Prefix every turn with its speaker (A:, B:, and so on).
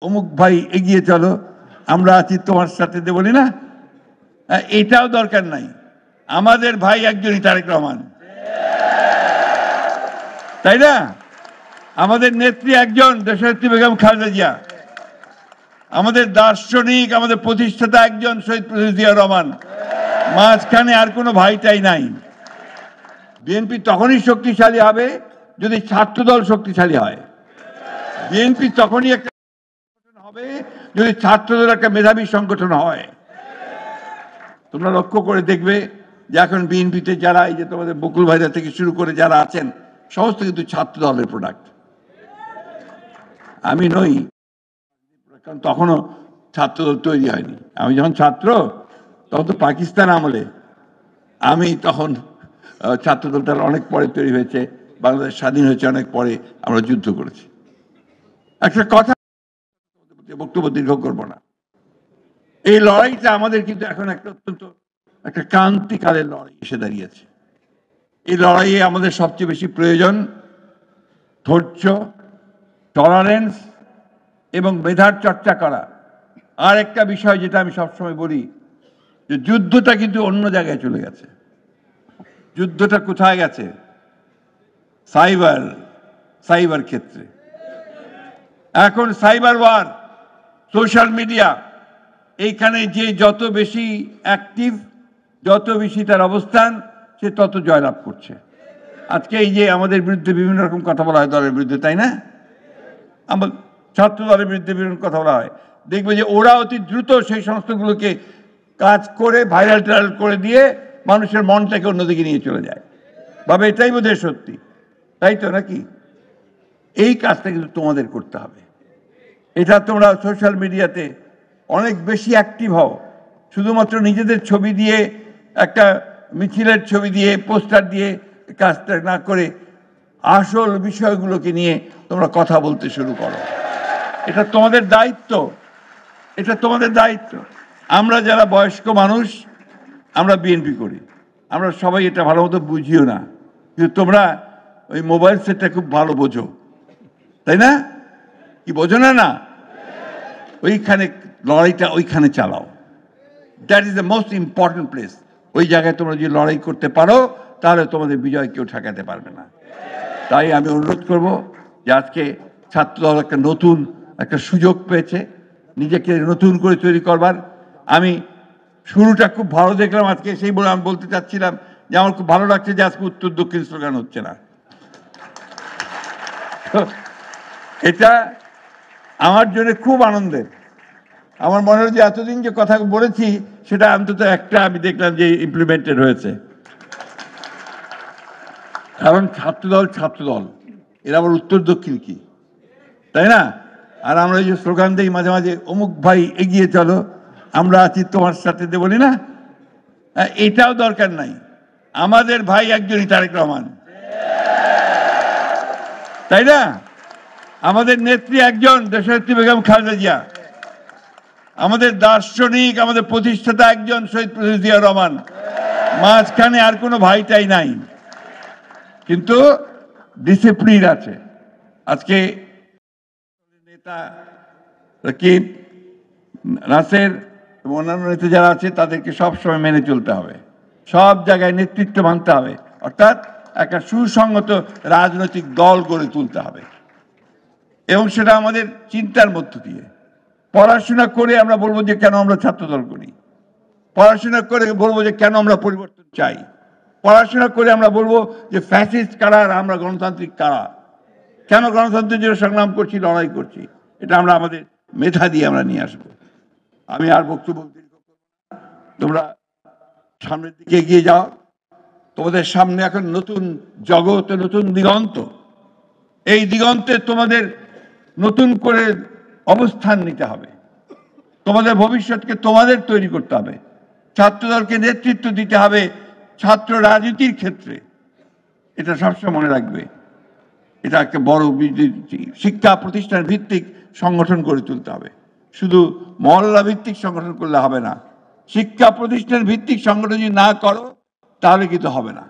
A: অমুক ভাই এগিয়ে চলো, আমরা আছি তোমার সাথে, বলি না? এটাও দরকার নাই। আমাদের ভাই একজনই, তারেক রহমান, তাই না? আমাদের নেত্রী একজন, দেশনেত্রী বেগম খালেদা জিয়া। আমাদের দার্শনিক, আমাদের প্রতিষ্ঠাতা একজন, শহীদ প্রেসিডেন্ট জিয়া রহমান। মাঝখানে আর কোনো ভাইটাই নাই। বিএনপি তখনই শক্তিশালী হবে যদি ছাত্রদল শক্তিশালী হয়। বিএনপি তখনই একটা হবে যদি ছাত্রদল একটা মেধাবী সংগঠন হয়। তোমরা লক্ষ্য করে দেখবে যে এখন বিএনপিতে যারা, এই যে তোমাদের বকুল ভাইরা থেকে শুরু করে যারা আছেন, সমস্ত কিন্তু ছাত্র দলের প্রোডাক্ট। আমি নই, কারণ তখনও ছাত্রদল তৈরি হয়নি। আমি যখন ছাত্র, তখন তো পাকিস্তান আমলে, আমি তখন ছাত্রদলটা অনেক পরে তৈরি হয়েছে, বাংলাদেশ স্বাধীন হয়েছে অনেক পরে, আমরা যুদ্ধ করেছি। একটা কথা, বক্তব্য দীর্ঘ করবো না। এই লড়াইটা আমাদের কিন্তু এখন একটা অত্যন্ত একটা ক্রান্তিকালের লড়াই এসে দাঁড়িয়েছে। এই লড়াইয়ে আমাদের সবচেয়ে বেশি প্রয়োজন ধৈর্য, টলারেন্স এবং মেধার চর্চা করা। আর একটা বিষয় যেটা আমি সবসময় বলি, যে যুদ্ধটা কিন্তু অন্য জায়গায় চলে গেছে। যুদ্ধটা কোথায় গেছে? সাইবার ক্ষেত্রে। এখন সাইবার ওয়ার, সোশ্যাল মিডিয়া, এইখানে যে যত বেশি অ্যাক্টিভ, যত বেশি তার অবস্থান, সে তত জয়লাভ করছে। আজকে এই যে আমাদের বিরুদ্ধে বিভিন্ন রকম কথা বলা হয় দলের বিরুদ্ধে, তাই না? আমার ছাত্র দলের বিরুদ্ধে বিভিন্ন কথা বলা হয়। দেখবে যে ওরা অতি দ্রুত সেই সমস্তগুলোকে কাজ করে ভাইরাল টাইরাল করে দিয়ে মানুষের মনটাকে অন্যদিকে নিয়ে চলে যায়, ভাবে এটাই বোধহয় সত্যি, তাই তো নাকি? এই কাজটা কিন্তু তোমাদের করতে হবে। এটা তোমরা সোশ্যাল মিডিয়াতে অনেক বেশি অ্যাক্টিভ হও। শুধুমাত্র নিজেদের ছবি দিয়ে, একটা মিছিলের ছবি দিয়ে, পোস্টার দিয়ে কাজটা না করে আসল বিষয়গুলোকে নিয়ে তোমরা কথা বলতে শুরু করো। এটা তোমাদের দায়িত্ব, এটা তোমাদের দায়িত্ব। আমরা যারা বয়স্ক মানুষ, আমরা বিএনপি করি, আমরা সবাই এটা ভালো মতো বুঝিও না, কিন্তু তোমরা ওই মোবাইল সেটটা খুব ভালো বোঝো, তাই না? কি বোঝো না? না, ওইখানে লড়াইটা ওইখানে চালাও। That is the most important place. ওই জায়গায় তোমরা যদি লড়াই করতে পারো, তাহলে তোমাদের বিজয় কেউ ঠেকাতে পারবে না। তাই আমি অনুরোধ করব যে আজকে ছাত্রদল একটা নতুন একটা সুযোগ পেয়েছে নিজেকে নতুন করে তৈরি করবার। আমি শুরুটা খুব ভালো দেখলাম আজকে, সেই বলে আমি বলতে চাচ্ছিলাম যে আমার খুব ভালো লাগছে যে আজকে উত্তর দক্ষিণ স্লোগান হচ্ছে না। এটা আমার জন্য খুব আনন্দের। আমার মনে হয় যে এতদিন যে কথা বলেছি, সেটা অন্তত একটা আমি দেখলাম যে ইমপ্লিমেন্টেড হয়েছে। কারণ ছাত্রদল এরা আবার উত্তর দক্ষিণ কি, তাই না? আর আমরা এই যে স্লোগান দিই মাঝে মাঝে, অমুক ভাই এগিয়ে চলো, আমরা আছি তোমার সাথে, বলি না? এটাও দরকার নাই। আমাদের ভাই একজনই, তারেক রহমান, তাই না? আমাদের নেত্রী একজন, দেশনেত্রী বেগম খালেদা জিয়া। আমাদের দার্শনিক, আমাদের প্রতিষ্ঠাতা একজন, শহীদ প্রেসিডেন্ট জিয়া রহমান। মাঝখানে আর কোনো ভাইটাই নাই, কিন্তু ডিসিপ্লিন আছে। আজকে নেতা রাকিব, নাসের এবং অন্যান্য নেতা যারা আছে, তাদেরকে সবসময় মেনে চলতে হবে, সব জায়গায় নেতৃত্ব মানতে হবে, অর্থাৎ একটা সুসংগত রাজনৈতিক দল গড়ে তুলতে হবে। এবং সেটা আমাদের চিন্তার মধ্য দিয়ে। পড়াশোনা করে আমরা বলবো যে কেন আমরা ছাত্রদল করি, পড়াশোনা করে বলবো যে কেন আমরা পরিবর্তন চাই, পড়াশোনা করে আমরা বলবো যে ফ্যাসিস্ট কারা আর আমরা গণতান্ত্রিক কারা, কেন গণতন্ত্রের জন্য সংগ্রাম করছি, লড়াই করছি। এটা আমরা আমাদের মেধা দিয়ে আমরা নিয়ে আসবো। আমি আর বক্তব্য দীর্ঘ করব না, তোমরা সামনের দিকে এগিয়ে যাও। তোমাদের সামনে এখন নতুন জগৎ, নতুন দিগন্ত। এই দিগন্তে তোমাদের নতুন করে অবস্থান নিতে হবে। তোমাদের ভবিষ্যৎকে তোমাদের তৈরি করতে হবে। ছাত্রদলকে নেতৃত্ব দিতে হবে ছাত্র রাজনীতির ক্ষেত্রে। এটা সবসময় মনে রাখবে। এটা একটা বড় শিক্ষা প্রতিষ্ঠান ভিত্তিক সংগঠন গড়ে তুলতে হবে। শুধু মহল্লা ভিত্তিক সংগঠন করলে হবে না। শিক্ষা প্রতিষ্ঠান ভিত্তিক সংগঠন যদি না করো, তাহলে কিন্তু হবে না।